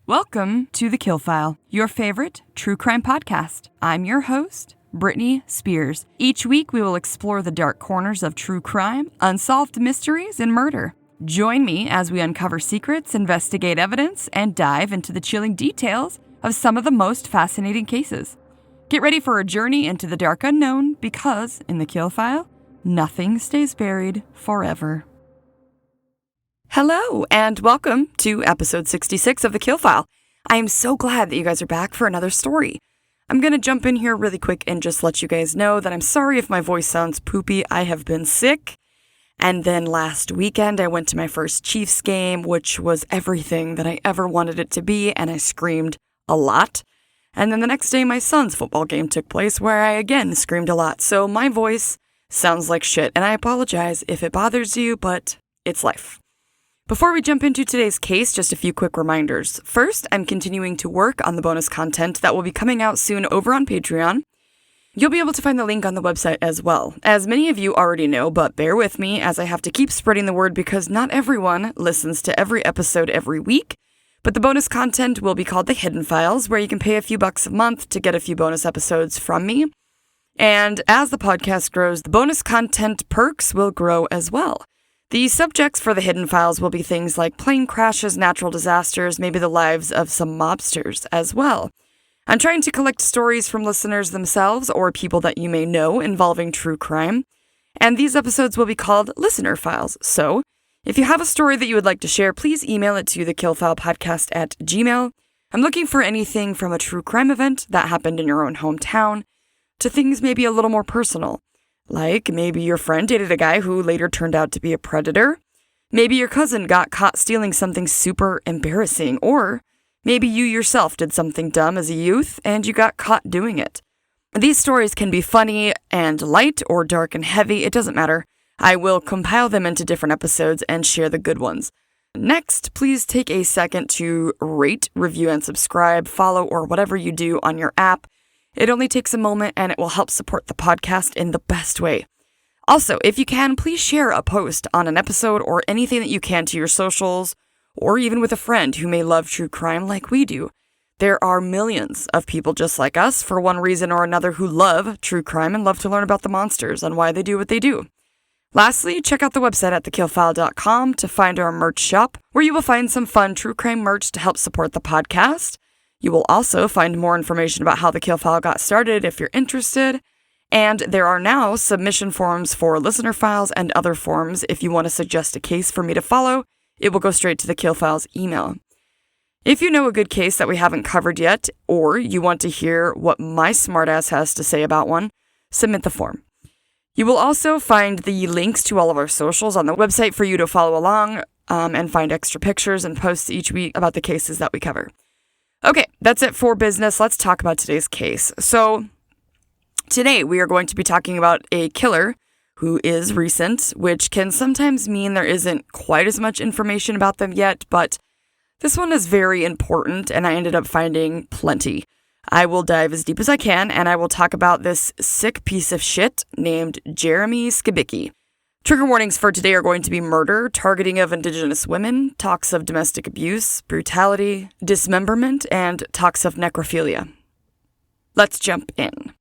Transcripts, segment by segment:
Welcome to TheKillFile, your favorite true crime podcast. I'm your host, Brittany Spears. Each week, we will explore the dark corners of true crime, unsolved mysteries, and murder. Join me as we uncover secrets, investigate evidence, and dive into the chilling details of some of the most fascinating cases. Get ready for a journey into the dark unknown because, in TheKillFile, nothing stays buried forever. Hello, and welcome to episode 66 of TheKillFile. I am so glad that you guys are back for another story. I'm going to jump in here really quick and just let you guys know that I'm sorry if my voice sounds poopy. I have been sick. And then last weekend, I went to my first Chiefs game, which was everything that I ever wanted it to be, and I screamed a lot. And then the next day, my son's football game took place, where I again screamed a lot. So my voice sounds like shit, and I apologize if it bothers you, but it's life. Before we jump into today's case, just a few quick reminders. First, I'm continuing to work on the bonus content that will be coming out soon over on Patreon. You'll be able to find the link on the website as well. As many of you already know, but bear with me as I have to keep spreading the word because not everyone listens to every episode every week. But the bonus content will be called The Hidden Files, where you can pay a few bucks a month to get a few bonus episodes from me. And as the podcast grows, the bonus content perks will grow as well. The subjects for the Hidden Files will be things like plane crashes, natural disasters, maybe the lives of some mobsters as well. I'm trying to collect stories from listeners themselves or people that you may know involving true crime. And these episodes will be called Listener Files. So, if you have a story that you would like to share, please email it to thekillfilepodcast@gmail.com. I'm looking for anything from a true crime event that happened in your own hometown to things maybe a little more personal. Like, maybe your friend dated a guy who later turned out to be a predator. Maybe your cousin got caught stealing something super embarrassing. Or maybe you yourself did something dumb as a youth and you got caught doing it. These stories can be funny and light or dark and heavy. It doesn't matter. I will compile them into different episodes and share the good ones. Next, please take a second to rate, review, and subscribe, follow, or whatever you do on your app. It only takes a moment and it will help support the podcast in the best way. Also, if you can, please share a post on an episode or anything that you can to your socials, or even with a friend who may love true crime like we do. There are millions of people just like us, for one reason or another, who love true crime and love to learn about the monsters and why they do what they do. Lastly, check out the website at TheKillFile.com to find our merch shop, where you will find some fun true crime merch to help support the podcast. You will also find more information about how The Kill File got started if you're interested. And there are now submission forms for listener files and other forms. If you want to suggest a case for me to follow, it will go straight to The Kill File's email. If you know a good case that we haven't covered yet, or you want to hear what my smartass has to say about one, submit the form. You will also find the links to all of our socials on the website for you to follow along and find extra pictures and posts each week about the cases that we cover. Okay, that's it for business. Let's talk about today's case. So, today we are going to be talking about a killer who is recent, which can sometimes mean there isn't quite as much information about them yet, but this one is very important, and I ended up finding plenty. I will dive as deep as I can, and I will talk about this sick piece of shit named Jeremy Skibicki. Trigger warnings for today are going to be murder, targeting of Indigenous women, talks of domestic abuse, brutality, dismemberment, and talks of necrophilia. Let's jump in.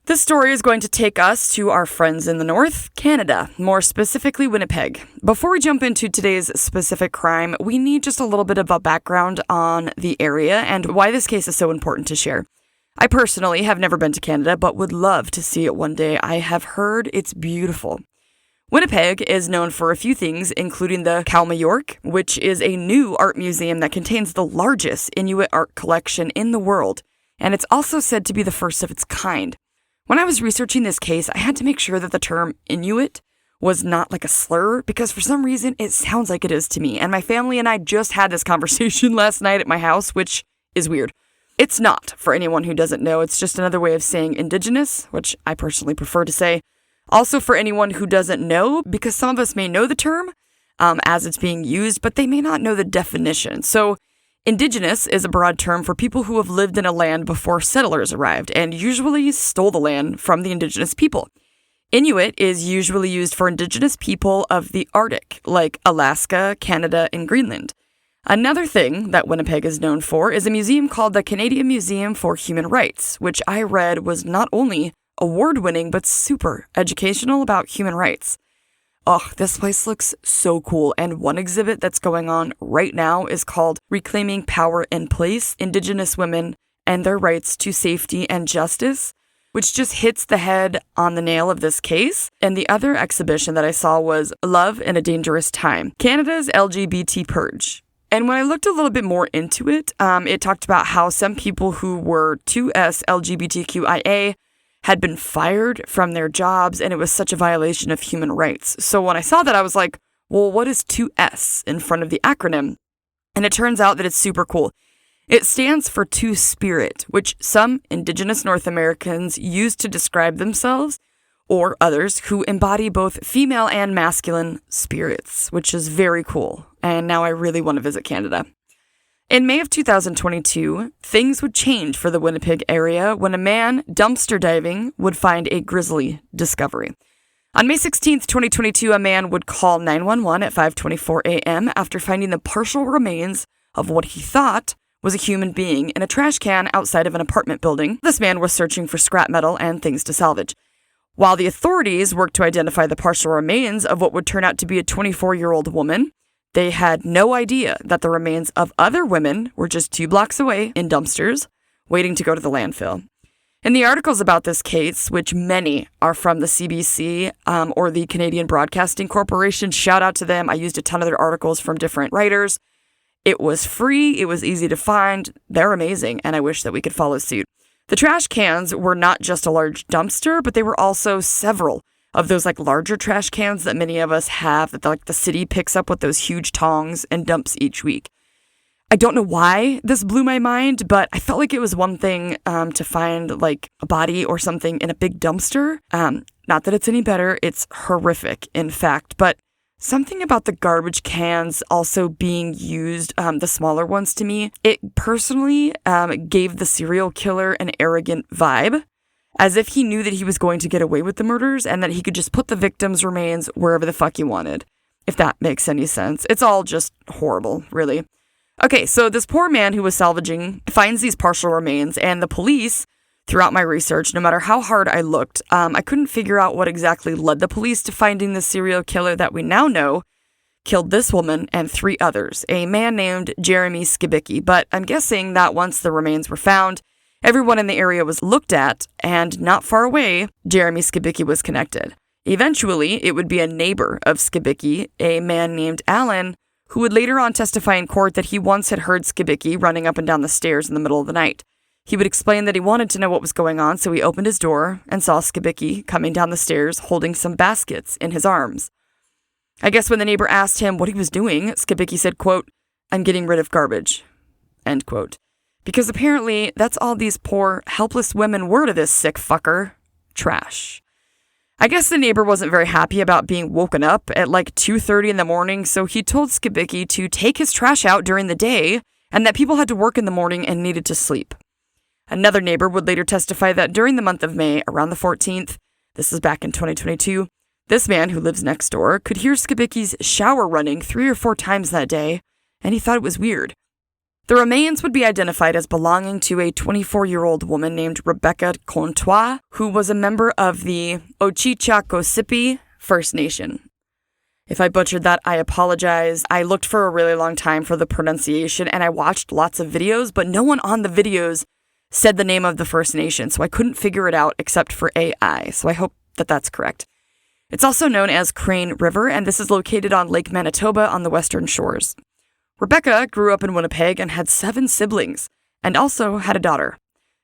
This story is going to take us to our friends in the north, Canada, more specifically Winnipeg. Before we jump into today's specific crime, we need just a little bit of a background on the area and why this case is so important to share. I personally have never been to Canada, but would love to see it one day. I have heard it's beautiful. Winnipeg is known for a few things, including the Kalmayork, which is a new art museum that contains the largest Inuit art collection in the world, and it's also said to be the first of its kind. When I was researching this case, I had to make sure that the term Inuit was not like a slur, because for some reason it sounds like it is to me, and my family and I just had this conversation last night at my house, which is weird. It's not, for anyone who doesn't know. It's just another way of saying Indigenous, which I personally prefer to say. Also for anyone who doesn't know, because some of us may know the term as it's being used, but they may not know the definition. So Indigenous is a broad term for people who have lived in a land before settlers arrived and usually stole the land from the Indigenous people. Inuit is usually used for Indigenous people of the Arctic, like Alaska, Canada, and Greenland. Another thing that Winnipeg is known for is a museum called the Canadian Museum for Human Rights, which I read was not only award-winning, but super educational about human rights. Ugh, this place looks so cool, and one exhibit that's going on right now is called Reclaiming Power in Place, Indigenous Women and Their Rights to Safety and Justice, which just hits the head on the nail of this case. And the other exhibition that I saw was Love in a Dangerous Time, Canada's LGBT Purge. And when I looked a little bit more into it, it talked about how some people who were 2S LGBTQIA had been fired from their jobs, and it was such a violation of human rights. So when I saw that, I was like, well, what is 2S in front of the acronym? And it turns out that it's super cool. It stands for Two-Spirit, which some Indigenous North Americans use to describe themselves or others who embody both female and masculine spirits, which is very cool. And now I really want to visit Canada. In May of 2022, things would change for the Winnipeg area when a man dumpster diving would find a grisly discovery. On May 16th, 2022, a man would call 911 at 5:24 a.m. after finding the partial remains of what he thought was a human being in a trash can outside of an apartment building. This man was searching for scrap metal and things to salvage. While the authorities worked to identify the partial remains of what would turn out to be a 24-year-old woman, they had no idea that the remains of other women were just 2 blocks away in dumpsters, waiting to go to the landfill. In the articles about this case, which many are from the CBC or the Canadian Broadcasting Corporation, shout out to them. I used a ton of their articles from different writers. It was free. It was easy to find. They're amazing, and I wish that we could follow suit. The trash cans were not just a large dumpster, but they were also several of those larger trash cans that many of us have that the city picks up with those huge tongs and dumps each week. I don't know why this blew my mind, but I felt like it was one thing to find a body or something in a big dumpster. Not that it's any better. It's horrific, in fact, but something about the garbage cans also being used, the smaller ones to me, it personally gave the serial killer an arrogant vibe. As if he knew that he was going to get away with the murders and that he could just put the victims' remains wherever the fuck he wanted. If that makes any sense. It's all just horrible, really. Okay, so this poor man who was salvaging finds these partial remains, and the police, throughout my research, no matter how hard I looked, I couldn't figure out what exactly led the police to finding the serial killer that we now know killed this woman and 3 others, a man named Jeremy Skibicki. But I'm guessing that once the remains were found, everyone in the area was looked at, and not far away, Jeremy Skibicki was connected. Eventually, it would be a neighbor of Skibicki, a man named Alan, who would later on testify in court that he once had heard Skibicki running up and down the stairs in the middle of the night. He would explain that he wanted to know what was going on, so he opened his door and saw Skibicki coming down the stairs holding some baskets in his arms. I guess when the neighbor asked him what he was doing, Skibicki said, quote, "I'm getting rid of garbage," end quote. Because apparently that's all these poor, helpless women were to this sick fucker. Trash. I guess the neighbor wasn't very happy about being woken up at 2:30 in the morning, so he told Skibicki to take his trash out during the day and that people had to work in the morning and needed to sleep. Another neighbor would later testify that during the month of May, around the 14th, this is back in 2022, this man who lives next door could hear Skibicki's shower running 3 or 4 times that day, and he thought it was weird. The remains would be identified as belonging to a 24-year-old woman named Rebecca Contois, who was a member of the Ochichacosipi First Nation. If I butchered that, I apologize. I looked for a really long time for the pronunciation, and I watched lots of videos, but no one on the videos said the name of the First Nation, so I couldn't figure it out except for AI, so I hope that that's correct. It's also known as Crane River, and this is located on Lake Manitoba on the western shores. Rebecca grew up in Winnipeg and had 7 siblings, and also had a daughter.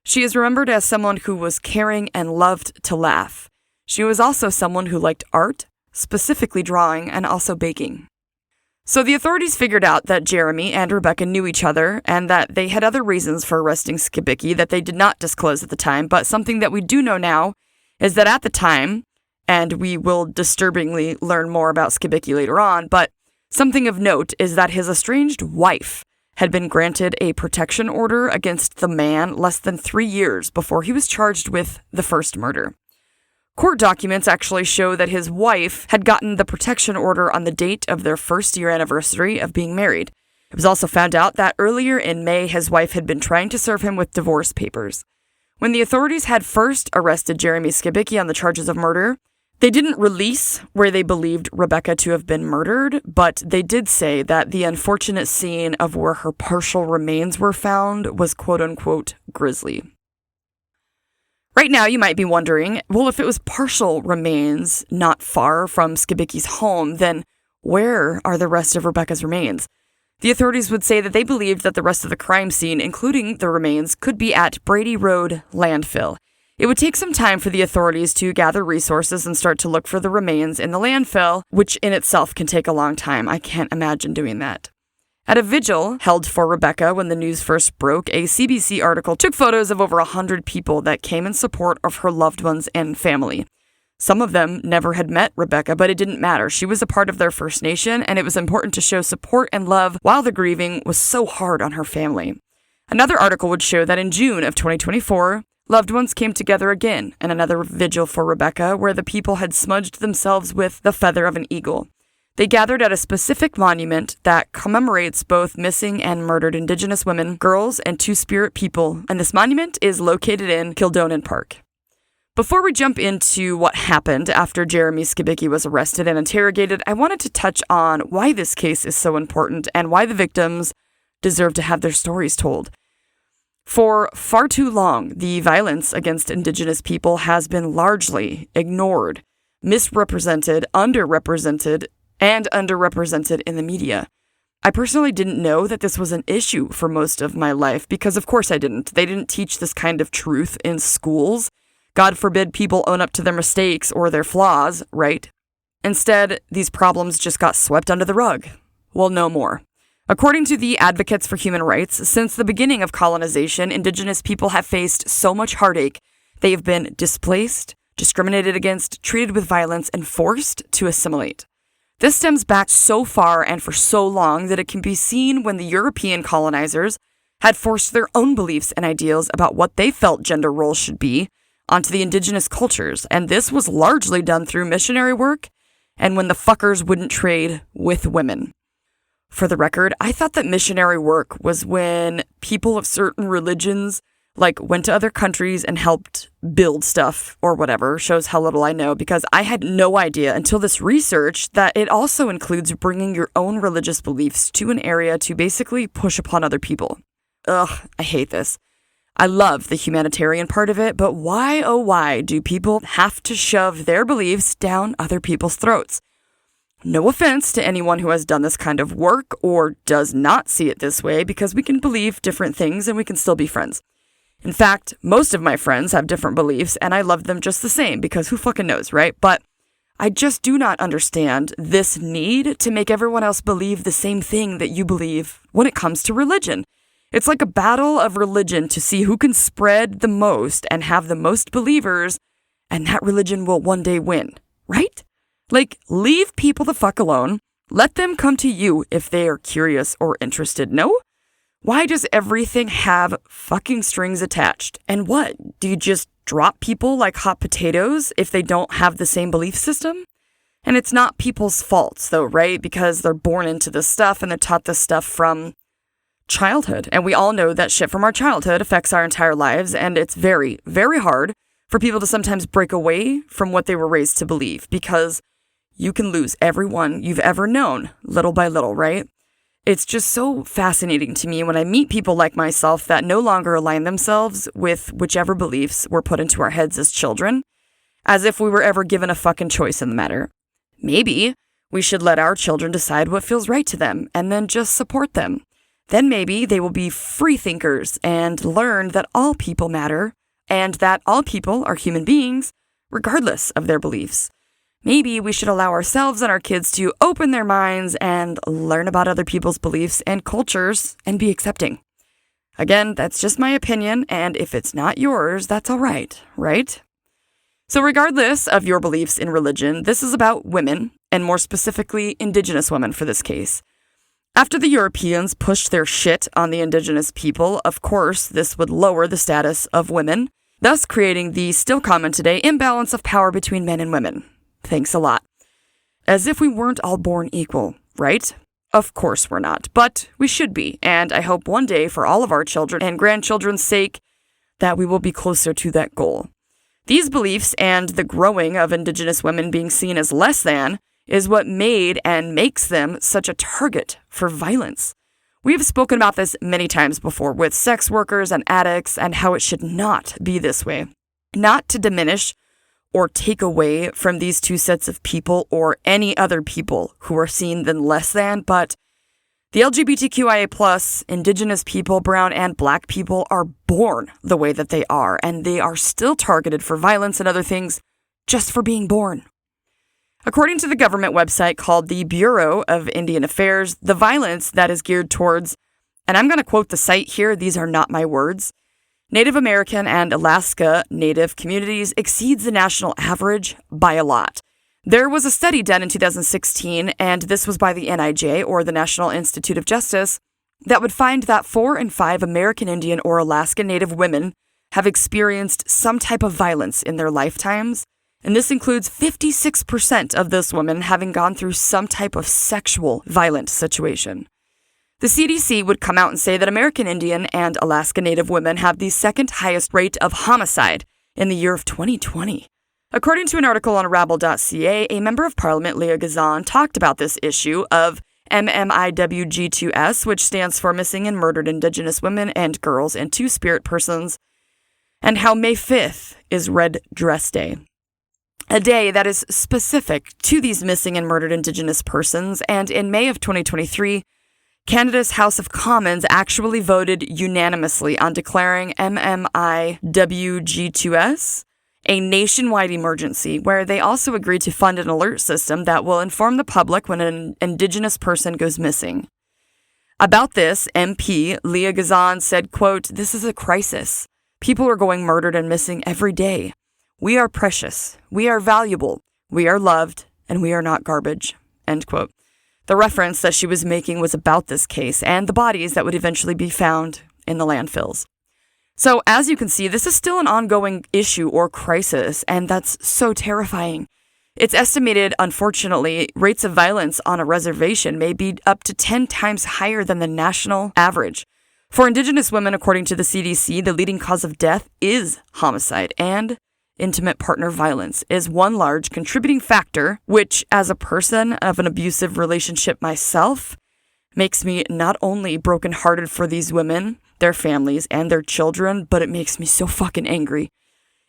She is remembered as someone who was caring and loved to laugh. She was also someone who liked art, specifically drawing, and also baking. So the authorities figured out that Jeremy and Rebecca knew each other, and that they had other reasons for arresting Skibicki that they did not disclose at the time, but something that we do know now is that at the time, and we will disturbingly learn more about Skibicki later on, but something of note is that his estranged wife had been granted a protection order against the man less than 3 years before he was charged with the first murder. Court documents actually show that his wife had gotten the protection order on the date of their first-year anniversary of being married. It was also found out that earlier in May, his wife had been trying to serve him with divorce papers. When the authorities had first arrested Jeremy Skibicki on the charges of murder, they didn't release where they believed Rebecca to have been murdered, but they did say that the unfortunate scene of where her partial remains were found was quote-unquote grisly. Right now, you might be wondering, well, if it was partial remains not far from Skibicki's home, then where are the rest of Rebecca's remains? The authorities would say that they believed that the rest of the crime scene, including the remains, could be at Brady Road landfill. It would take some time for the authorities to gather resources and start to look for the remains in the landfill, which in itself can take a long time. I can't imagine doing that. At a vigil held for Rebecca when the news first broke, a CBC article took photos of over 100 people that came in support of her loved ones and family. Some of them never had met Rebecca, but it didn't matter. She was a part of their First Nation, and it was important to show support and love while the grieving was so hard on her family. Another article would show that in June of 2024, loved ones came together again in another vigil for Rebecca, where the people had smudged themselves with the feather of an eagle. They gathered at a specific monument that commemorates both missing and murdered Indigenous women, girls, and Two-Spirit people, and this monument is located in Kildonan Park. Before we jump into what happened after Jeremy Skibicki was arrested and interrogated, I wanted to touch on why this case is so important and why the victims deserve to have their stories told. For far too long, the violence against Indigenous people has been largely ignored, misrepresented, underrepresented, and underrepresented in the media. I personally didn't know that this was an issue for most of my life because, of course, I didn't. They didn't teach this kind of truth in schools. God forbid people own up to their mistakes or their flaws, right? Instead, these problems just got swept under the rug. Well, no more. According to the Advocates for Human Rights, since the beginning of colonization, Indigenous people have faced so much heartache. They have been displaced, discriminated against, treated with violence, and forced to assimilate. This stems back so far and for so long that it can be seen when the European colonizers had forced their own beliefs and ideals about what they felt gender roles should be onto the Indigenous cultures, and this was largely done through missionary work and when the fuckers wouldn't trade with women. For the record, I thought that missionary work was when people of certain religions, went to other countries and helped build stuff or whatever. Shows how little I know, because I had no idea until this research that it also includes bringing your own religious beliefs to an area to basically push upon other people. Ugh, I hate this. I love the humanitarian part of it, but why, oh why, do people have to shove their beliefs down other people's throats? No offense to anyone who has done this kind of work or does not see it this way, because we can believe different things and we can still be friends. In fact, most of my friends have different beliefs and I love them just the same because who fucking knows, right? But I just do not understand this need to make everyone else believe the same thing that you believe when it comes to religion. It's like a battle of religion to see who can spread the most and have the most believers, and that religion will one day win, right? Leave people the fuck alone. Let them come to you if they are curious or interested. No? Why does everything have fucking strings attached? And what? Do you just drop people like hot potatoes if they don't have the same belief system? And it's not people's faults though, right? Because they're born into this stuff and they're taught this stuff from childhood. And we all know that shit from our childhood affects our entire lives. And it's very, very hard for people to sometimes break away from what they were raised to believe, because you can lose everyone you've ever known little by little, right? It's just so fascinating to me when I meet people like myself that no longer align themselves with whichever beliefs were put into our heads as children, as if we were ever given a fucking choice in the matter. Maybe we should let our children decide what feels right to them and then just support them. Then maybe they will be free thinkers and learn that all people matter and that all people are human beings, regardless of their beliefs. Maybe we should allow ourselves and our kids to open their minds and learn about other people's beliefs and cultures and be accepting. Again, that's just my opinion, and if it's not yours, that's all right, right? So regardless of your beliefs in religion, this is about women, and more specifically, Indigenous women for this case. After the Europeans pushed their shit on the Indigenous people, of course, this would lower the status of women, thus creating the still common today imbalance of power between men and women. Thanks a lot. As if we weren't all born equal, right? Of course we're not, but we should be, and I hope one day for all of our children and grandchildren's sake that we will be closer to that goal. These beliefs and the growing of Indigenous women being seen as less than is what made and makes them such a target for violence. We have spoken about this many times before with sex workers and addicts and how it should not be this way. Not to diminish or take away from these two sets of people or any other people who are seen than less than, but the LGBTQIA+, Indigenous people, brown and black people are born the way that they are, and they are still targeted for violence and other things just for being born. According to the government website called the Bureau of Indian Affairs, the violence that is geared towards, and I'm going to quote the site here, these are not my words, Native American and Alaska Native communities exceeds the national average by a lot. There was a study done in 2016, and this was by the NIJ, or the National Institute of Justice, that would find that 4 in 5 American Indian or Alaska Native women have experienced some type of violence in their lifetimes, and this includes 56% of those women having gone through some type of sexual violent situation. The CDC would come out and say that American Indian and Alaska Native women have the second highest rate of homicide in the year of 2020. According to an article on Rabble.ca, a member of Parliament, Leah Gazan, talked about this issue of MMIWG2S, which stands for Missing and Murdered Indigenous Women and Girls and Two-Spirit Persons, and how May 5th is Red Dress Day. A day that is specific to these missing and murdered Indigenous persons, and in May of 2023, Canada's House of Commons actually voted unanimously on declaring MMIWG2S a nationwide emergency, where they also agreed to fund an alert system that will inform the public when an Indigenous person goes missing. About this, MP Leah Gazan said, quote, "This is a crisis. People are going murdered and missing every day. We are precious. We are valuable. We are loved, and we are not garbage." End quote. The reference that she was making was about this case and the bodies that would eventually be found in the landfills. So as you can see, this is still an ongoing issue or crisis, and that's so terrifying. It's estimated, unfortunately, rates of violence on a reservation may be up to 10 times higher than the national average. For Indigenous women, according to the CDC, the leading cause of death is homicide, and intimate partner violence is one large contributing factor, which, as a person of an abusive relationship myself, makes me not only brokenhearted for these women, their families, and their children, but it makes me so fucking angry.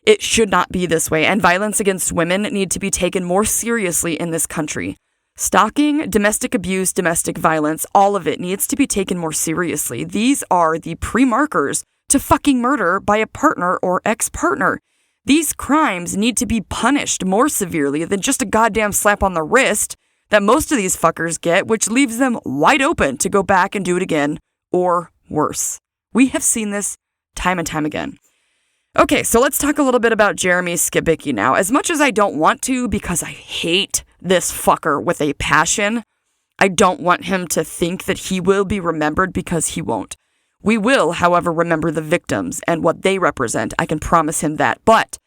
It should not be this way, and violence against women need to be taken more seriously in this country. Stalking, domestic abuse, domestic violence, all of it needs to be taken more seriously. These are the pre-markers to fucking murder by a partner or ex-partner. These crimes need to be punished more severely than just a goddamn slap on the wrist that most of these fuckers get, which leaves them wide open to go back and do it again, or worse. We have seen this time and time again. Okay, so let's talk a little bit about Jeremy Skibicki now. As much as I don't want to, because I hate this fucker with a passion, I don't want him to think that he will be remembered, because he won't. We will, however, remember the victims and what they represent. I can promise him that. But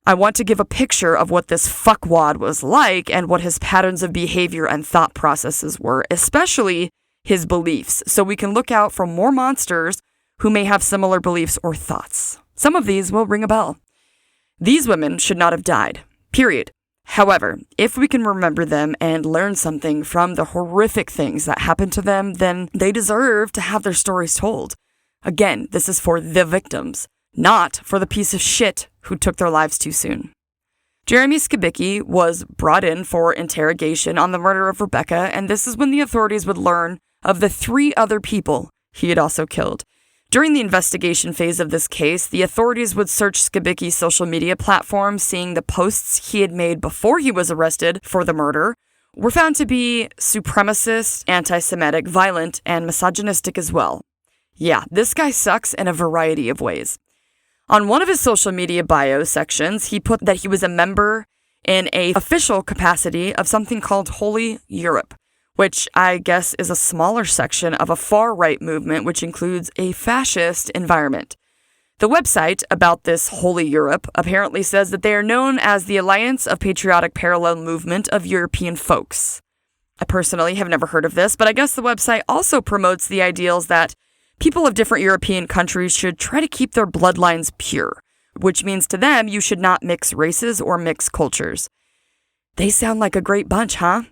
I want to give a picture of what this fuckwad was like and what his patterns of behavior and thought processes were, especially his beliefs, so we can look out for more monsters who may have similar beliefs or thoughts. Some of these will ring a bell. These women should not have died, period. However, if we can remember them and learn something from the horrific things that happened to them, then they deserve to have their stories told. Again, this is for the victims, not for the piece of shit who took their lives too soon. Jeremy Skibicki was brought in for interrogation on the murder of Rebecca, and this is when the authorities would learn of the 3 other people he had also killed. During the investigation phase of this case, the authorities would search Skibicki's social media platforms, seeing the posts he had made before he was arrested for the murder were found to be supremacist, anti-Semitic, violent, and misogynistic as well. Yeah, this guy sucks in a variety of ways. On one of his social media bio sections, he put that he was a member in an official capacity of something called Holy Europe, which I guess is a smaller section of a far-right movement which includes a fascist environment. The website about this Holy Europe apparently says that they are known as the Alliance of Patriotic Parallel Movement of European Folks. I personally have never heard of this, but I guess the website also promotes the ideals that people of different European countries should try to keep their bloodlines pure, which means to them you should not mix races or mix cultures. They sound like a great bunch, huh?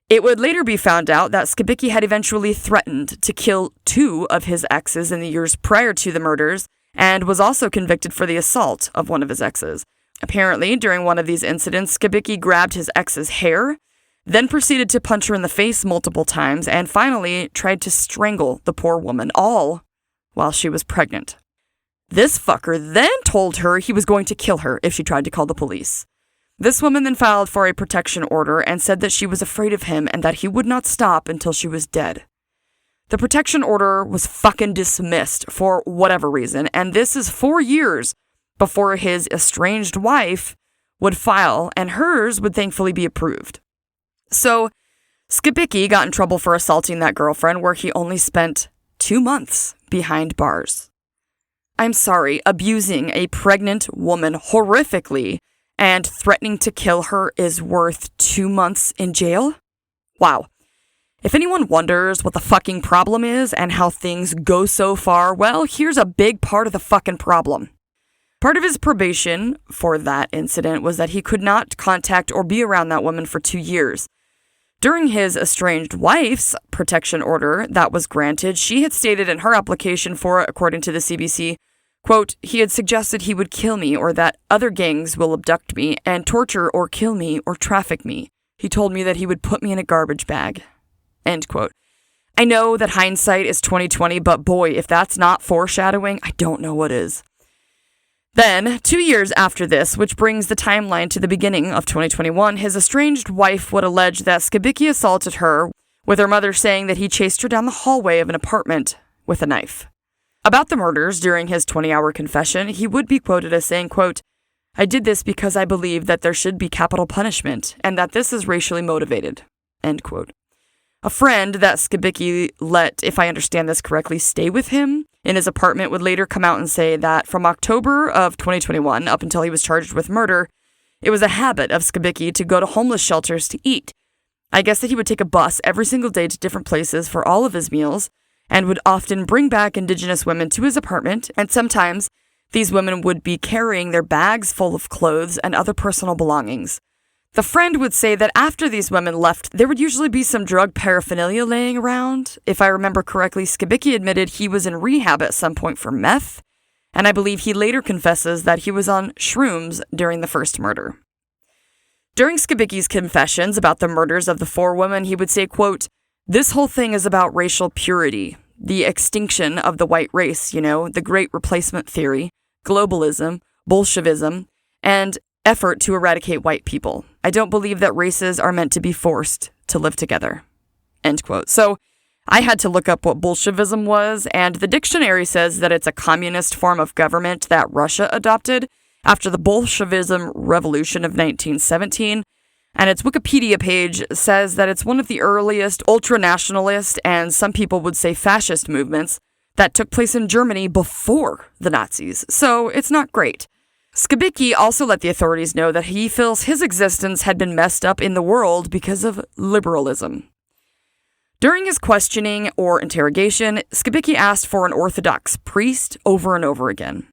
It would later be found out that Skibicki had eventually threatened to kill 2 of his exes in the years prior to the murders, and was also convicted for the assault of one of his exes. Apparently, during one of these incidents, Skibicki grabbed his ex's hair, then proceeded to punch her in the face multiple times, and finally tried to strangle the poor woman, all while she was pregnant. This fucker then told her he was going to kill her if she tried to call the police. This woman then filed for a protection order and said that she was afraid of him and that he would not stop until she was dead. The protection order was fucking dismissed for whatever reason, and this is 4 years before his estranged wife would file, and hers would thankfully be approved. So, Skibicki got in trouble for assaulting that girlfriend, where he only spent 2 months behind bars. I'm sorry, abusing a pregnant woman horrifically and threatening to kill her is worth 2 months in jail? Wow. If anyone wonders what the fucking problem is and how things go so far, well, here's a big part of the fucking problem. Part of his probation for that incident was that he could not contact or be around that woman for 2 years. During his estranged wife's protection order that was granted, she had stated in her application for it, according to the CBC, quote, he had suggested he would kill me or that other gangs will abduct me and torture or kill me or traffic me. He told me that he would put me in a garbage bag, end quote. I know that hindsight is 20/20, but boy, if that's not foreshadowing, I don't know what is. Then, 2 years after this, which brings the timeline to the beginning of 2021, his estranged wife would allege that Skibicki assaulted her, with her mother saying that he chased her down the hallway of an apartment with a knife. About the murders, during his 20-hour confession, he would be quoted as saying, quote, I did this because I believe that there should be capital punishment, and that this is racially motivated, end quote. A friend that Skibicki let, if I understand this correctly, stay with him in his apartment would later come out and say that from October of 2021 up until he was charged with murder, it was a habit of Skibicki to go to homeless shelters to eat. I guess that he would take a bus every single day to different places for all of his meals and would often bring back Indigenous women to his apartment, and sometimes these women would be carrying their bags full of clothes and other personal belongings. The friend would say that after these women left, there would usually be some drug paraphernalia laying around. If I remember correctly, Skibicki admitted he was in rehab at some point for meth, and I believe he later confesses that he was on shrooms during the first murder. During Skibicki's confessions about the murders of the 4 women, he would say, quote, this whole thing is about racial purity, the extinction of the white race, the great replacement theory, globalism, Bolshevism, and effort to eradicate white people. I don't believe that races are meant to be forced to live together, end quote. So I had to look up what Bolshevism was, and the dictionary says that it's a communist form of government that Russia adopted after the Bolshevism Revolution of 1917. And its Wikipedia page says that it's one of the earliest ultra-nationalist and some people would say fascist movements that took place in Germany before the Nazis. So it's not great. Skibicki also let the authorities know that he feels his existence had been messed up in the world because of liberalism. During his questioning or interrogation, Skibicki asked for an Orthodox priest over and over again.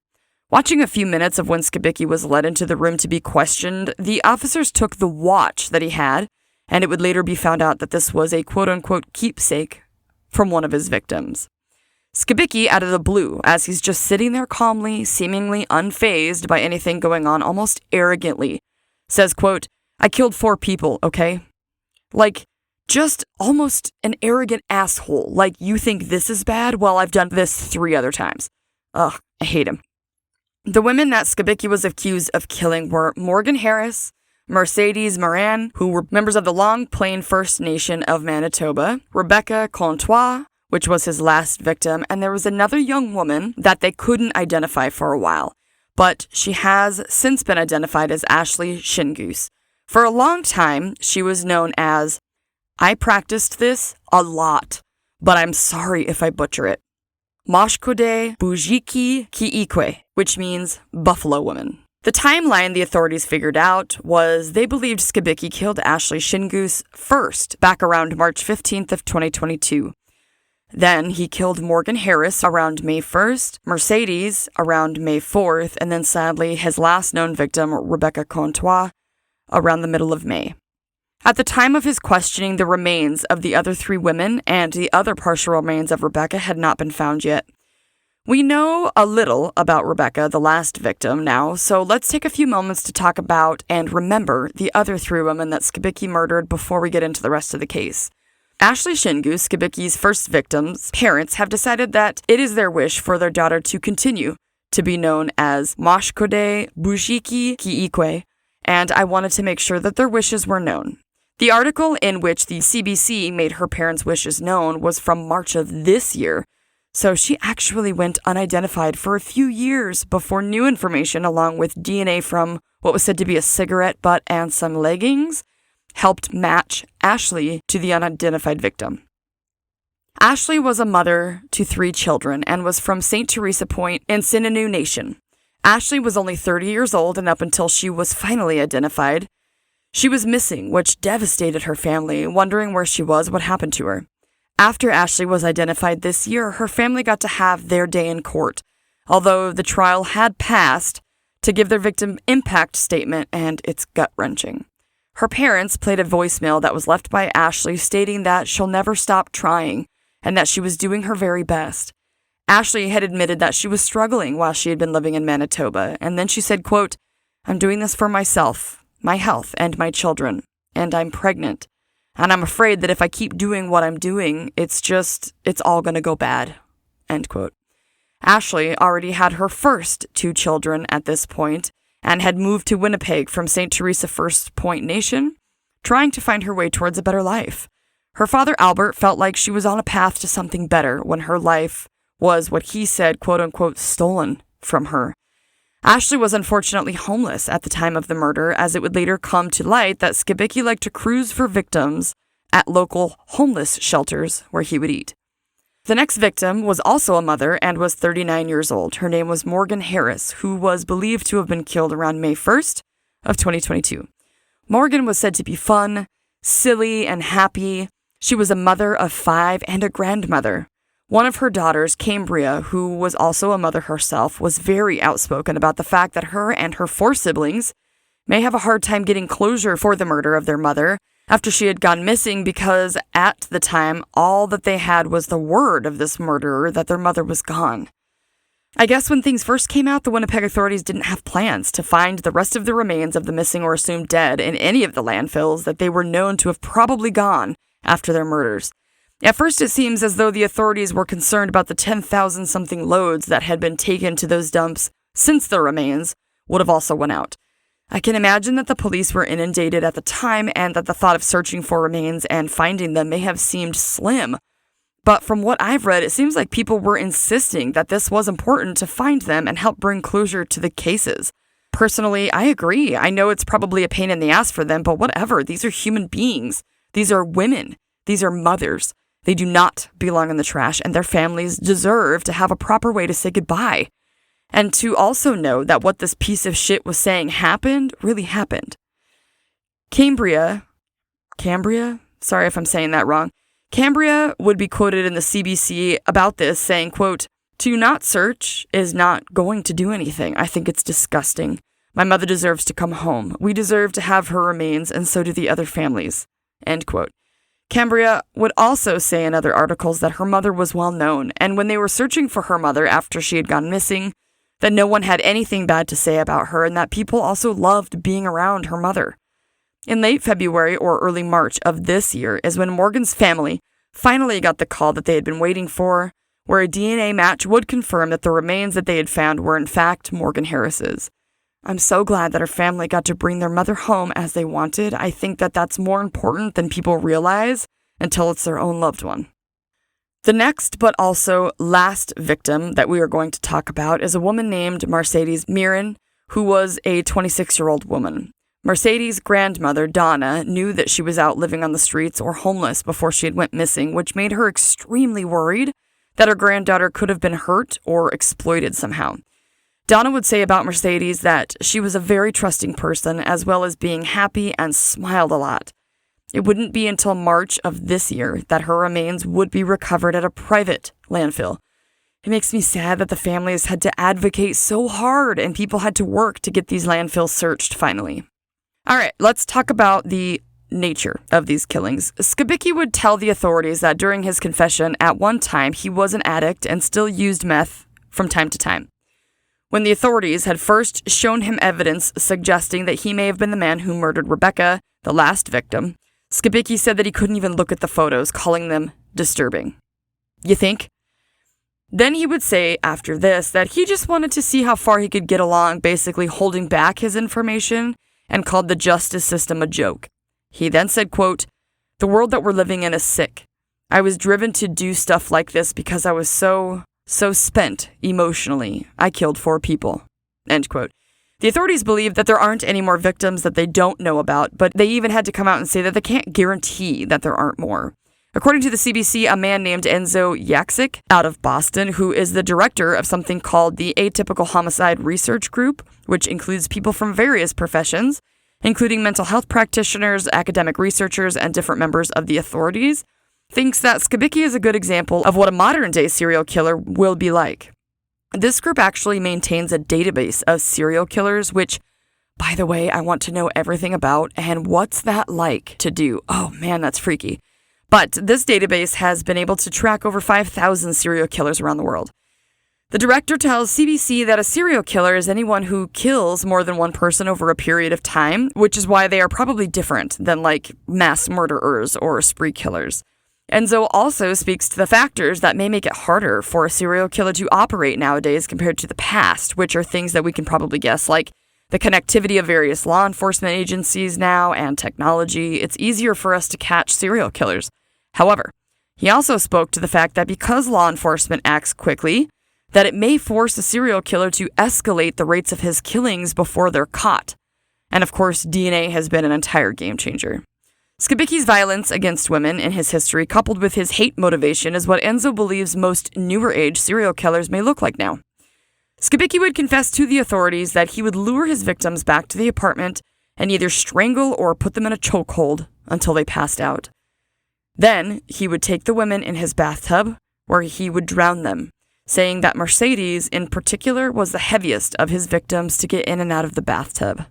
Watching a few minutes of when Skibicki was led into the room to be questioned, the officers took the watch that he had, and it would later be found out that this was a quote-unquote keepsake from one of his victims. Skibicki, out of the blue, as he's just sitting there calmly, seemingly unfazed by anything going on, almost arrogantly, says, quote, I killed 4 people, okay? Like, just almost an arrogant asshole. Like, you think this is bad? Well, I've done this 3 other times. Ugh, I hate him. The women that Skibicki was accused of killing were Morgan Harris, Mercedes Moran, who were members of the Long Plain First Nation of Manitoba, Rebecca Contois, which was his last victim, and there was another young woman that they couldn't identify for a while, but she has since been identified as Ashley Shingoose. For a long time, she was known as, I practiced this a lot, but I'm sorry if I butcher it, Moshkode Bujiki Kiikwe, which means Buffalo Woman. The timeline the authorities figured out was they believed Skibicki killed Ashley Shingoose first, back around March 15th of 2022. Then he killed Morgan Harris around May 1st, Mercedes around May 4th, and then sadly his last known victim, Rebecca Contois, around the middle of May. At the time of his questioning, the remains of the other 3 women and the other partial remains of Rebecca had not been found yet. We know a little about Rebecca, the last victim, now, so let's take a few moments to talk about and remember the other 3 women that Skibicki murdered before we get into the rest of the case. Ashley Shingoose, Skibicki's first victim's parents, have decided that it is their wish for their daughter to continue to be known as Mashkode Bujiki Kiikwe, and I wanted to make sure that their wishes were known. The article in which the CBC made her parents' wishes known was from March of this year, so she actually went unidentified for a few years before new information, along with DNA from what was said to be a cigarette butt and some leggings, helped match Ashley to the unidentified victim. Ashley was a mother to 3 children and was from St. Teresa Point in Sinanu Nation. Ashley was only 30 years old, and up until she was finally identified, she was missing, which devastated her family, wondering where she was, what happened to her. After Ashley was identified this year, her family got to have their day in court, although the trial had passed, to give their victim impact statement, and it's gut-wrenching. Her parents played a voicemail that was left by Ashley stating that she'll never stop trying and that she was doing her very best. Ashley had admitted that she was struggling while she had been living in Manitoba, and then she said, quote, "I'm doing this for myself, my health, and my children, and I'm pregnant. And I'm afraid that if I keep doing what I'm doing, it's all going to go bad," end quote. Ashley already had her first 2 children at this point and had moved to Winnipeg from St. Teresa First Point Nation, trying to find her way towards a better life. Her father, Albert, felt like she was on a path to something better when her life was what he said, quote unquote, stolen from her. Ashley was unfortunately homeless at the time of the murder, as it would later come to light that Skibicki liked to cruise for victims at local homeless shelters where he would eat. The next victim was also a mother and was 39 years old. Her name was Morgan Harris, who was believed to have been killed around May 1st of 2022. Morgan was said to be fun, silly, and happy. She was a mother of 5 and a grandmother. One of her daughters, Cambria, who was also a mother herself, was very outspoken about the fact that her and her 4 siblings may have a hard time getting closure for the murder of their mother after she had gone missing, because at the time, all that they had was the word of this murderer that their mother was gone. I guess when things first came out, the Winnipeg authorities didn't have plans to find the rest of the remains of the missing or assumed dead in any of the landfills that they were known to have probably gone after their murders. At first, it seems as though the authorities were concerned about the 10,000-something loads that had been taken to those dumps since the remains would have also went out. I can imagine that the police were inundated at the time and that the thought of searching for remains and finding them may have seemed slim. But from what I've read, it seems like people were insisting that this was important to find them and help bring closure to the cases. Personally, I agree. I know it's probably a pain in the ass for them, but whatever. These are human beings. These are women. These are mothers. They do not belong in the trash, and their families deserve to have a proper way to say goodbye. And to also know that what this piece of shit was saying happened, really happened. Cambria, sorry if I'm saying that wrong. Cambria would be quoted in the CBC about this saying, quote, "To not search is not going to do anything. I think it's disgusting. My mother deserves to come home. We deserve to have her remains, and so do the other families," end quote. Cambria would also say in other articles that her mother was well known, and when they were searching for her mother after she had gone missing, that no one had anything bad to say about her, and that people also loved being around her mother. In late February or early March of this year is when Morgan's family finally got the call that they had been waiting for, where a DNA match would confirm that the remains that they had found were in fact Morgan Harris's. I'm so glad that her family got to bring their mother home as they wanted. I think that that's more important than people realize until it's their own loved one. The next, but also last victim that we are going to talk about is a woman named Mercedes Miron, who was a 26-year-old woman. Mercedes' grandmother, Donna, knew that she was out living on the streets or homeless before she had went missing, which made her extremely worried that her granddaughter could have been hurt or exploited somehow. Donna would say about Mercedes that she was a very trusting person, as well as being happy and smiled a lot. It wouldn't be until March of this year that her remains would be recovered at a private landfill. It makes me sad that the families had to advocate so hard and people had to work to get these landfills searched finally. All right, let's talk about the nature of these killings. Skibicki would tell the authorities that during his confession, at one time, he was an addict and still used meth from time to time. When the authorities had first shown him evidence suggesting that he may have been the man who murdered Rebecca, the last victim, Skibicki said that he couldn't even look at the photos, calling them disturbing. You think? Then he would say after this that he just wanted to see how far he could get along, basically holding back his information, and called the justice system a joke. He then said, quote, "The world that we're living in is sick. I was driven to do stuff like this because I was so spent emotionally. I killed 4 people." End quote. The authorities believe that there aren't any more victims that they don't know about, but they even had to come out and say that they can't guarantee that there aren't more. According to the CBC, a man named Enzo Yaksik out of Boston, who is the director of something called the Atypical Homicide Research Group, which includes people from various professions, including mental health practitioners, academic researchers, and different members of the authorities, thinks that Skibicki is a good example of what a modern-day serial killer will be like. This group actually maintains a database of serial killers, which, by the way, I want to know everything about, and what's that like to do? Oh man, that's freaky. But this database has been able to track over 5,000 serial killers around the world. The director tells CBC that a serial killer is anyone who kills more than one person over a period of time, which is why they are probably different than like mass murderers or spree killers. Enzo also speaks to the factors that may make it harder for a serial killer to operate nowadays compared to the past, which are things that we can probably guess, like the connectivity of various law enforcement agencies now and technology. It's easier for us to catch serial killers. However, he also spoke to the fact that because law enforcement acts quickly, that it may force a serial killer to escalate the rates of his killings before they're caught. And of course, DNA has been an entire game changer. Skibicki's violence against women in his history, coupled with his hate motivation, is what Enzo believes most newer age serial killers may look like now. Skibicki would confess to the authorities that he would lure his victims back to the apartment and either strangle or put them in a chokehold until they passed out. Then he would take the women in his bathtub, where he would drown them, saying that Mercedes in particular was the heaviest of his victims to get in and out of the bathtub.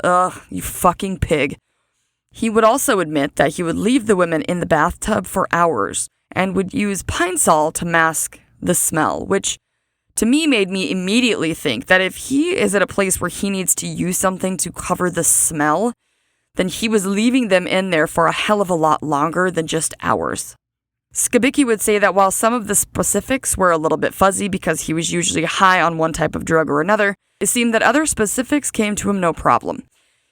Ugh, you fucking pig. He would also admit that he would leave the women in the bathtub for hours and would use Pine Sol to mask the smell, which to me made me immediately think that if he is at a place where he needs to use something to cover the smell, then he was leaving them in there for a hell of a lot longer than just hours. Skibicki would say that while some of the specifics were a little bit fuzzy because he was usually high on one type of drug or another, it seemed that other specifics came to him no problem.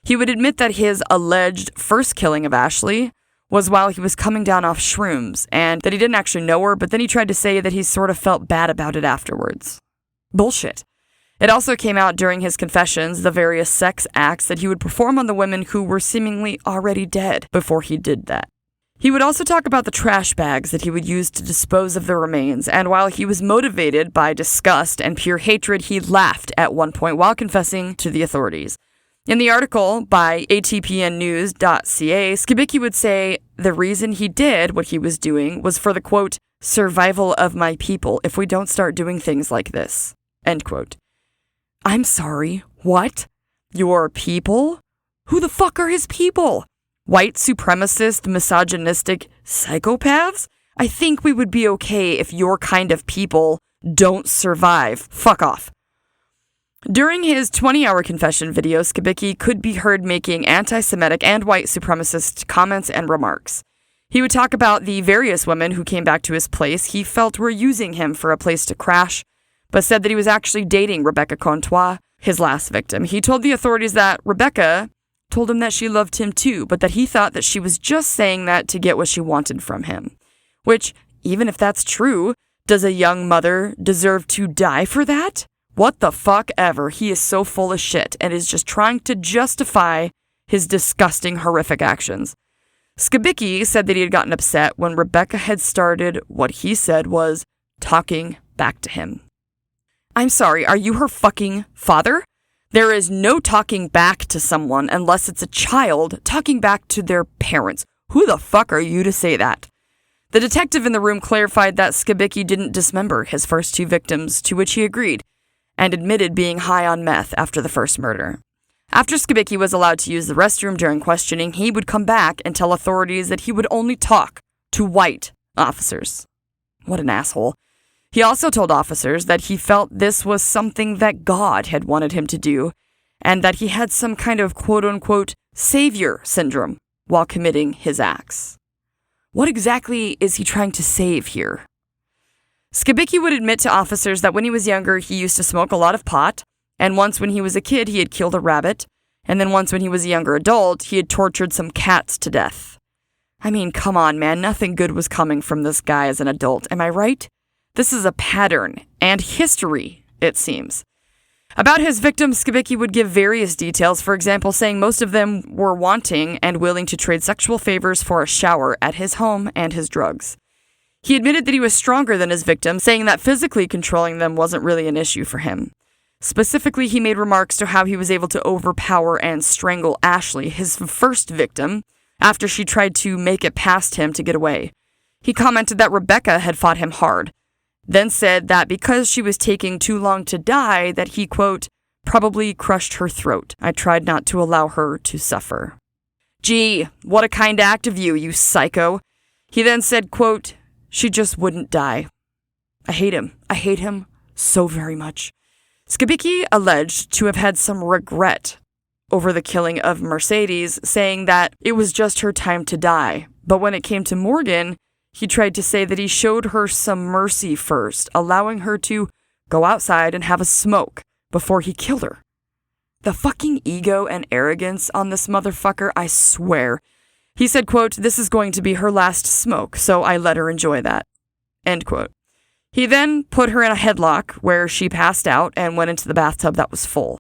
He would admit that his alleged first killing of Ashley was while he was coming down off shrooms, and that he didn't actually know her, but then he tried to say that he sort of felt bad about it afterwards. Bullshit. It also came out during his confessions, the various sex acts that he would perform on the women who were seemingly already dead before he did that. He would also talk about the trash bags that he would use to dispose of the remains, and while he was motivated by disgust and pure hatred, he laughed at one point while confessing to the authorities. In the article by atpnnews.ca, Skibicki would say the reason he did what he was doing was for the, quote, survival of my people if we don't start doing things like this, end quote. I'm sorry, what? Your people? Who the fuck are his people? White supremacist, misogynistic psychopaths? I think we would be okay if your kind of people don't survive. Fuck off. During his 20-hour confession video, Skibicki could be heard making anti-Semitic and white supremacist comments and remarks. He would talk about the various women who came back to his place he felt were using him for a place to crash, but said that he was actually dating Rebecca Contois, his last victim. He told the authorities that Rebecca told him that she loved him too, but that he thought that she was just saying that to get what she wanted from him. Which, even if that's true, does a young mother deserve to die for that? What the fuck ever. He is so full of shit and is just trying to justify his disgusting, horrific actions. Skibicki said that he had gotten upset when Rebecca had started what he said was talking back to him. I'm sorry, are you her fucking father? There is no talking back to someone unless it's a child talking back to their parents. Who the fuck are you to say that? The detective in the room clarified that Skibicki didn't dismember his first 2 victims, to which he agreed, and admitted being high on meth after the first murder. After Skibicki was allowed to use the restroom during questioning, he would come back and tell authorities that he would only talk to white officers. What an asshole. He also told officers that he felt this was something that God had wanted him to do, and that he had some kind of quote-unquote savior syndrome while committing his acts. What exactly is he trying to save here? Skibicki would admit to officers that when he was younger, he used to smoke a lot of pot, and once when he was a kid, he had killed a rabbit, and then once when he was a younger adult, he had tortured some cats to death. I mean, come on, man, nothing good was coming from this guy as an adult, am I right? This is a pattern and history, it seems. About his victims, Skibicki would give various details, for example, saying most of them were wanting and willing to trade sexual favors for a shower at his home and his drugs. He admitted that he was stronger than his victims, saying that physically controlling them wasn't really an issue for him. Specifically, he made remarks to how he was able to overpower and strangle Ashley, his first victim, after she tried to make it past him to get away. He commented that Rebecca had fought him hard, then said that because she was taking too long to die, that he, quote, probably crushed her throat. I tried not to allow her to suffer. Gee, what a kind act of you, you psycho. He then said, quote, she just wouldn't die. I hate him. I hate him so very much. Skibicki alleged to have had some regret over the killing of Mercedes, saying that it was just her time to die. But when it came to Morgan, he tried to say that he showed her some mercy first, allowing her to go outside and have a smoke before he killed her. The fucking ego and arrogance on this motherfucker, I swear. He said, quote, this is going to be her last smoke, so I let her enjoy that. End quote. He then put her in a headlock where she passed out and went into the bathtub that was full.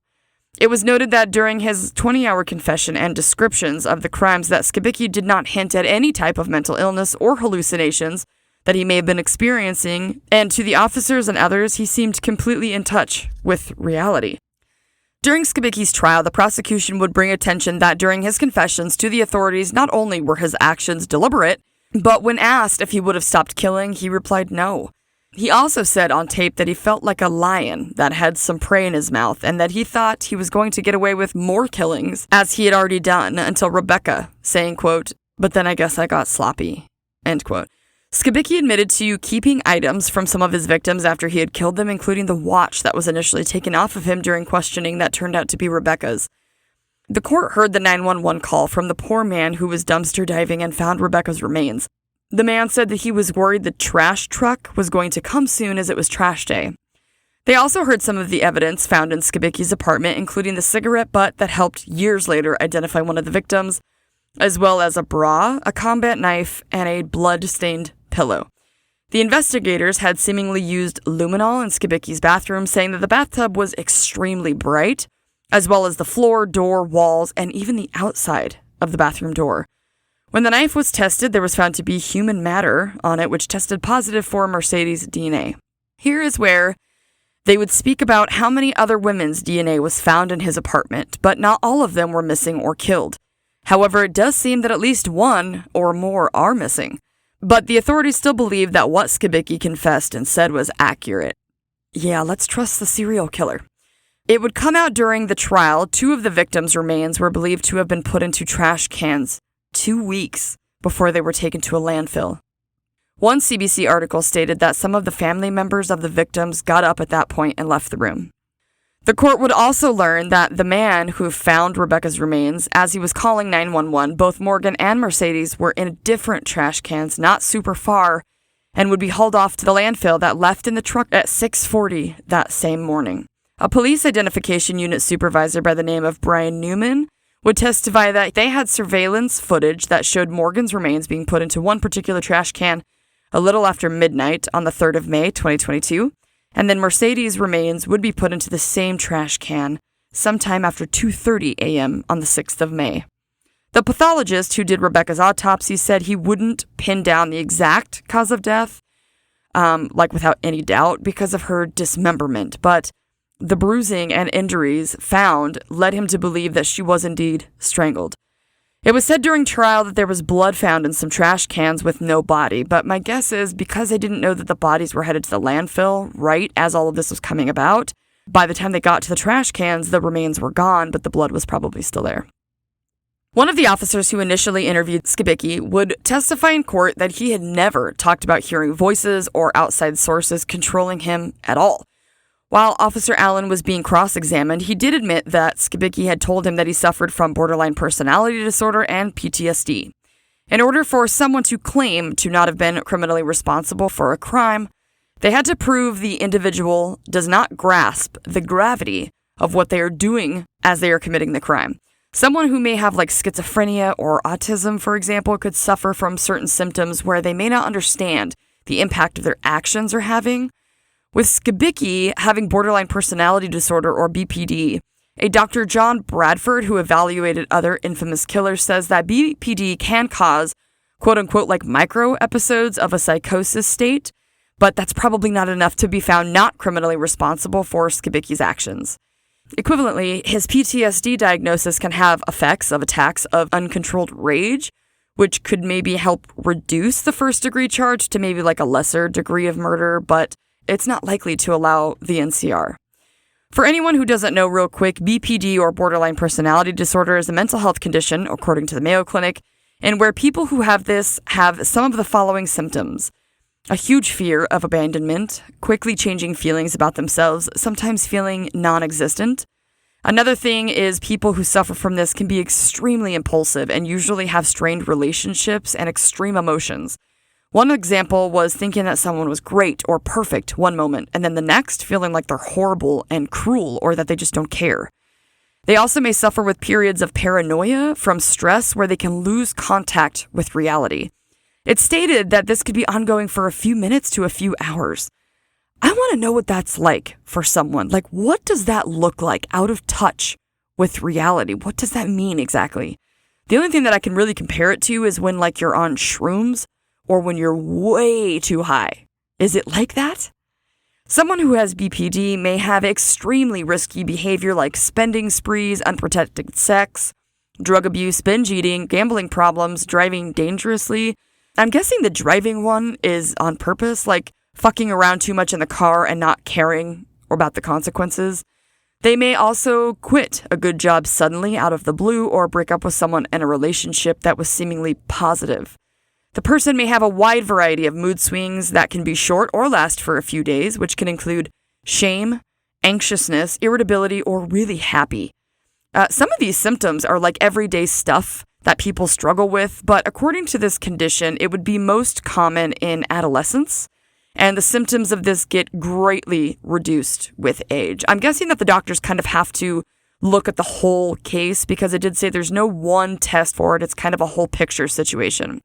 It was noted that during his 20-hour confession and descriptions of the crimes that Skibicki did not hint at any type of mental illness or hallucinations that he may have been experiencing, and to the officers and others, he seemed completely in touch with reality. During Skibicki's trial, the prosecution would bring attention that during his confessions to the authorities, not only were his actions deliberate, but when asked if he would have stopped killing, he replied no. He also said on tape that he felt like a lion that had some prey in his mouth and that he thought he was going to get away with more killings as he had already done until Rebecca, saying, quote, but then I guess I got sloppy, end quote. Skibicki admitted to keeping items from some of his victims after he had killed them, including the watch that was initially taken off of him during questioning that turned out to be Rebecca's. The court heard the 911 call from the poor man who was dumpster diving and found Rebecca's remains. The man said that he was worried the trash truck was going to come soon as it was trash day. They also heard some of the evidence found in Skibicki's apartment, including the cigarette butt that helped years later identify one of the victims, as well as a bra, a combat knife, and a blood-stained pillow. The investigators had seemingly used luminol in Skibicki's bathroom, saying that the bathtub was extremely bright, as well as the floor, door, walls, and even the outside of the bathroom door. When the knife was tested, there was found to be human matter on it, which tested positive for Mercedes' DNA. Here is where they would speak about how many other women's DNA was found in his apartment, but not all of them were missing or killed. However, it does seem that at least one or more are missing. But the authorities still believe that what Skibicki confessed and said was accurate. Yeah, let's trust the serial killer. It would come out during the trial, 2 of the victims' remains were believed to have been put into trash cans 2 weeks before they were taken to a landfill. One CBC article stated that some of the family members of the victims got up at that point and left the room. The court would also learn that the man who found Rebecca's remains, as he was calling 911, both Morgan and Mercedes were in different trash cans, not super far, and would be hauled off to the landfill that left in the truck at 6:40 that same morning. A police identification unit supervisor by the name of Brian Newman would testify that they had surveillance footage that showed Morgan's remains being put into one particular trash can a little after midnight on the 3rd of May, 2022, and then Mercedes' remains would be put into the same trash can sometime after 2:30 a.m. on the 6th of May. The pathologist who did Rebecca's autopsy said he wouldn't pin down the exact cause of death, without any doubt, because of her dismemberment. But the bruising and injuries found led him to believe that she was indeed strangled. It was said during trial that there was blood found in some trash cans with no body, but my guess is because they didn't know that the bodies were headed to the landfill right as all of this was coming about, by the time they got to the trash cans, the remains were gone, but the blood was probably still there. One of the officers who initially interviewed Skibicki would testify in court that he had never talked about hearing voices or outside sources controlling him at all. While Officer Allen was being cross-examined, he did admit that Skibicki had told him that he suffered from borderline personality disorder and PTSD. In order for someone to claim to not have been criminally responsible for a crime, they had to prove the individual does not grasp the gravity of what they are doing as they are committing the crime. Someone who may have schizophrenia or autism, for example, could suffer from certain symptoms where they may not understand the impact of their actions are having. With Skibicki having borderline personality disorder, or BPD, a Dr. John Bradford, who evaluated other infamous killers, says that BPD can cause quote-unquote micro episodes of a psychosis state, but that's probably not enough to be found not criminally responsible for Skibicki's actions. Equivalently, his PTSD diagnosis can have effects of attacks of uncontrolled rage, which could maybe help reduce the first-degree charge to maybe a lesser degree of murder, but it's not likely to allow the NCR. For anyone who doesn't know real quick, BPD, or borderline personality disorder, is a mental health condition, according to the Mayo Clinic, and where people who have this have some of the following symptoms: a huge fear of abandonment, quickly changing feelings about themselves, sometimes feeling non-existent. Another thing is people who suffer from this can be extremely impulsive and usually have strained relationships and extreme emotions. One example was thinking that someone was great or perfect one moment, and then the next feeling like they're horrible and cruel, or that they just don't care. They also may suffer with periods of paranoia from stress where they can lose contact with reality. It's stated that this could be ongoing for a few minutes to a few hours. I want to know what that's like for someone. What does that look like, out of touch with reality? What does that mean exactly? The only thing that I can really compare it to is when you're on shrooms, or when you're way too high. Is it like that? Someone who has BPD may have extremely risky behavior like spending sprees, unprotected sex, drug abuse, binge eating, gambling problems, driving dangerously. I'm guessing the driving one is on purpose, fucking around too much in the car and not caring about the consequences. They may also quit a good job suddenly out of the blue, or break up with someone in a relationship that was seemingly positive. The person may have a wide variety of mood swings that can be short or last for a few days, which can include shame, anxiousness, irritability, or really happy. Some of these symptoms are everyday stuff that people struggle with, but according to this condition, it would be most common in adolescence, and the symptoms of this get greatly reduced with age. I'm guessing that the doctors kind of have to look at the whole case, because it did say there's no one test for it. It's kind of a whole picture situation.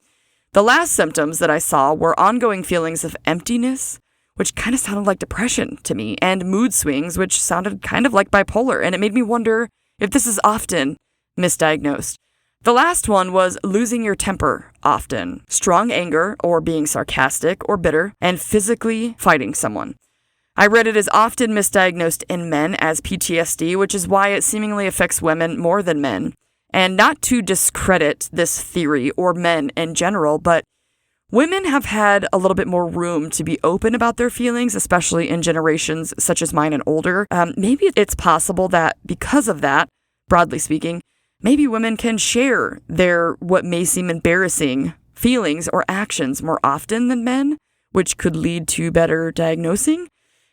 The last symptoms that I saw were ongoing feelings of emptiness, which kind of sounded like depression to me, and mood swings, which sounded kind of like bipolar, and it made me wonder if this is often misdiagnosed. The last one was losing your temper often, strong anger, or being sarcastic or bitter, and physically fighting someone. I read it is often misdiagnosed in men as PTSD, which is why it seemingly affects women more than men. And not to discredit this theory or men in general, but women have had a little bit more room to be open about their feelings, especially in generations such as mine and older. Maybe it's possible that because of that, broadly speaking, maybe women can share their what may seem embarrassing feelings or actions more often than men, which could lead to better diagnosing.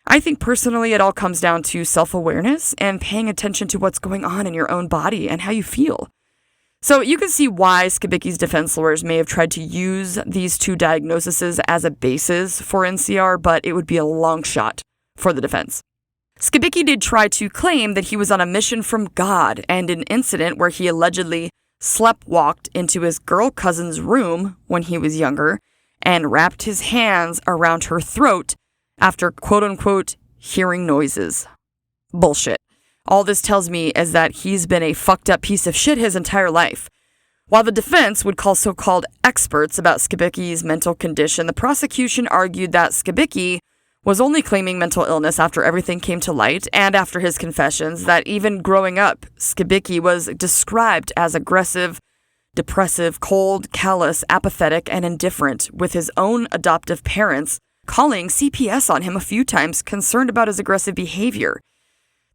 I think personally it all comes down to self-awareness and paying attention to what's going on in your own body and how you feel. So you can see why Skibicki's defense lawyers may have tried to use these two diagnoses as a basis for NCR, but it would be a long shot for the defense. Skibicki did try to claim that he was on a mission from God, and an incident where he allegedly sleptwalked into his girl cousin's room when he was younger and wrapped his hands around her throat after quote-unquote hearing noises. Bullshit. All this tells me is that he's been a fucked up piece of shit his entire life. While the defense would call so-called experts about Skibicki's mental condition, the prosecution argued that Skibicki was only claiming mental illness after everything came to light and after his confessions, that even growing up, Skibicki was described as aggressive, depressive, cold, callous, apathetic, and indifferent, with his own adoptive parents calling CPS on him a few times, concerned about his aggressive behavior.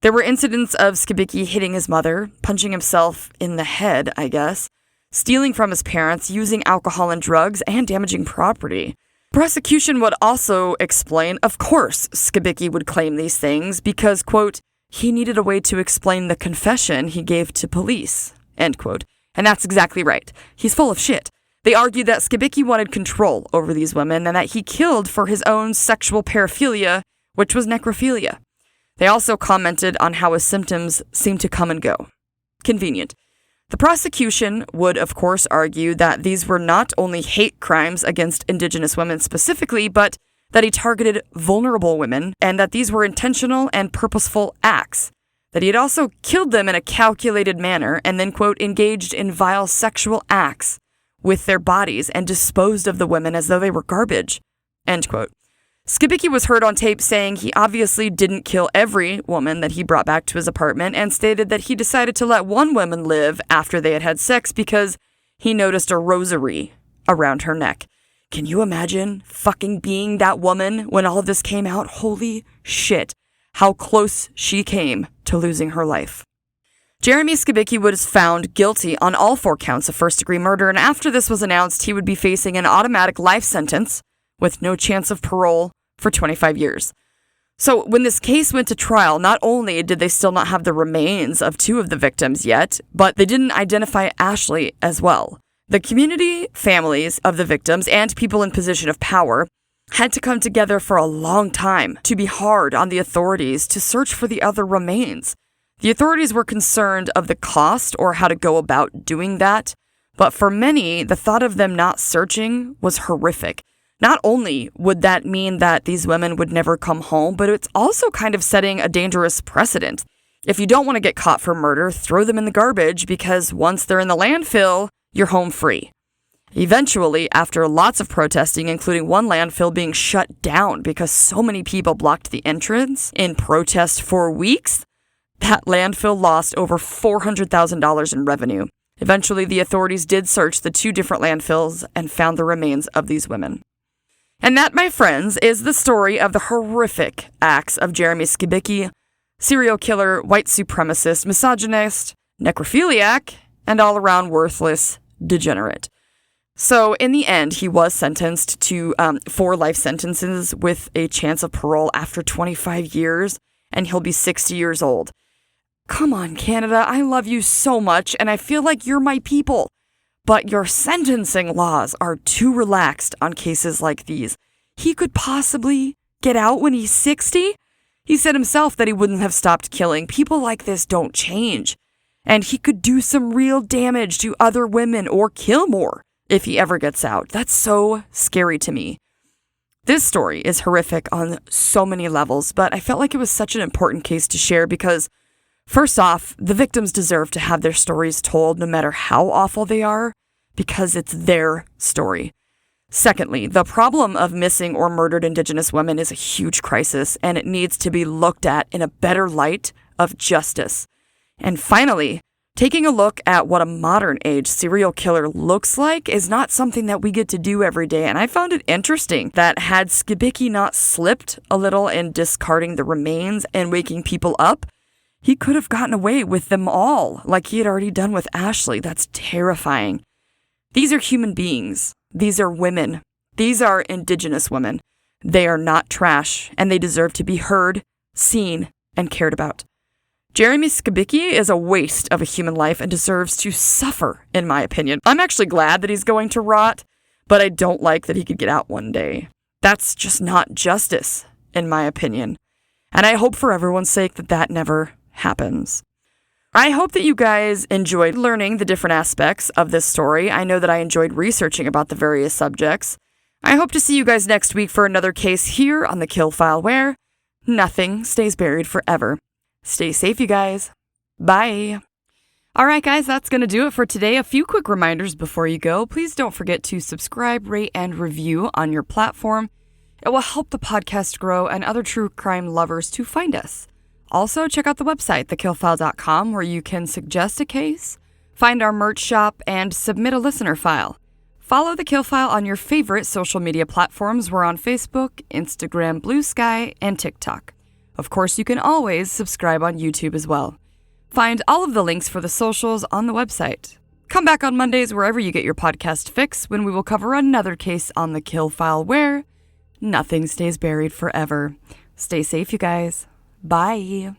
There were incidents of Skibicki hitting his mother, punching himself in the head, I guess, stealing from his parents, using alcohol and drugs, and damaging property. Prosecution would also explain, of course, Skibicki would claim these things because, quote, he needed a way to explain the confession he gave to police, end quote. And that's exactly right. He's full of shit. They argued that Skibicki wanted control over these women and that he killed for his own sexual paraphilia, which was necrophilia. They also commented on how his symptoms seemed to come and go. Convenient. The prosecution would, of course, argue that these were not only hate crimes against Indigenous women specifically, but that he targeted vulnerable women and that these were intentional and purposeful acts. That he had also killed them in a calculated manner and then, quote, engaged in vile sexual acts with their bodies and disposed of the women as though they were garbage, end quote. Skibicki was heard on tape saying he obviously didn't kill every woman that he brought back to his apartment and stated that he decided to let one woman live after they had had sex because he noticed a rosary around her neck. Can you imagine fucking being that woman when all of this came out? Holy shit, how close she came to losing her life. Jeremy Skibicki was found guilty on all 4 counts of first-degree murder, and after this was announced, he would be facing an automatic life sentence with no chance of parole for 25 years. So when this case went to trial, not only did they still not have the remains of 2 of the victims yet, but they didn't identify Ashley as well. The community, families of the victims, and people in position of power had to come together for a long time to be hard on the authorities to search for the other remains. The authorities were concerned of the cost or how to go about doing that, but for many, the thought of them not searching was horrific. Not only would that mean that these women would never come home, but it's also kind of setting a dangerous precedent. If you don't want to get caught for murder, throw them in the garbage because once they're in the landfill, you're home free. Eventually, after lots of protesting, including one landfill being shut down because so many people blocked the entrance in protest for weeks, that landfill lost over $400,000 in revenue. Eventually, the authorities did search the 2 different landfills and found the remains of these women. And that, my friends, is the story of the horrific acts of Jeremy Skibicki, serial killer, white supremacist, misogynist, necrophiliac, and all-around worthless degenerate. So, in the end, he was sentenced to 4 life sentences with a chance of parole after 25 years, and he'll be 60 years old. Come on, Canada, I love you so much, and I feel like you're my people. But your sentencing laws are too relaxed on cases like these. He could possibly get out when he's 60? He said himself that he wouldn't have stopped killing. People like this don't change. And he could do some real damage to other women or kill more if he ever gets out. That's so scary to me. This story is horrific on so many levels, but I felt like it was such an important case to share because, first off, the victims deserve to have their stories told no matter how awful they are, because it's their story. Secondly, the problem of missing or murdered Indigenous women is a huge crisis, and it needs to be looked at in a better light of justice. And finally, taking a look at what a modern age serial killer looks like is not something that we get to do every day, and I found it interesting that had Skibicki not slipped a little in discarding the remains and waking people up, he could have gotten away with them all, like he had already done with Ashley. That's terrifying. These are human beings. These are women. These are Indigenous women. They are not trash, and they deserve to be heard, seen, and cared about. Jeremy Skibicki is a waste of a human life and deserves to suffer, in my opinion. I'm actually glad that he's going to rot, but I don't like that he could get out one day. That's just not justice, in my opinion. And I hope for everyone's sake that that never happens. I hope that you guys enjoyed learning the different aspects of this story. I know that I enjoyed researching about the various subjects. I hope to see you guys next week for another case here on The Kill File, where nothing stays buried forever. Stay safe, you guys. Bye. All right, guys, that's going to do it for today. A few quick reminders before you go. Please don't forget to subscribe, rate, and review on your platform. It will help the podcast grow and other true crime lovers to find us. Also, check out the website, TheKillFile.com, where you can suggest a case, find our merch shop, and submit a listener file. Follow The Kill File on your favorite social media platforms. We're on Facebook, Instagram, Blue Sky, and TikTok. Of course, you can always subscribe on YouTube as well. Find all of the links for the socials on the website. Come back on Mondays wherever you get your podcast fix when we will cover another case on The Kill File where nothing stays buried forever. Stay safe, you guys. Bye.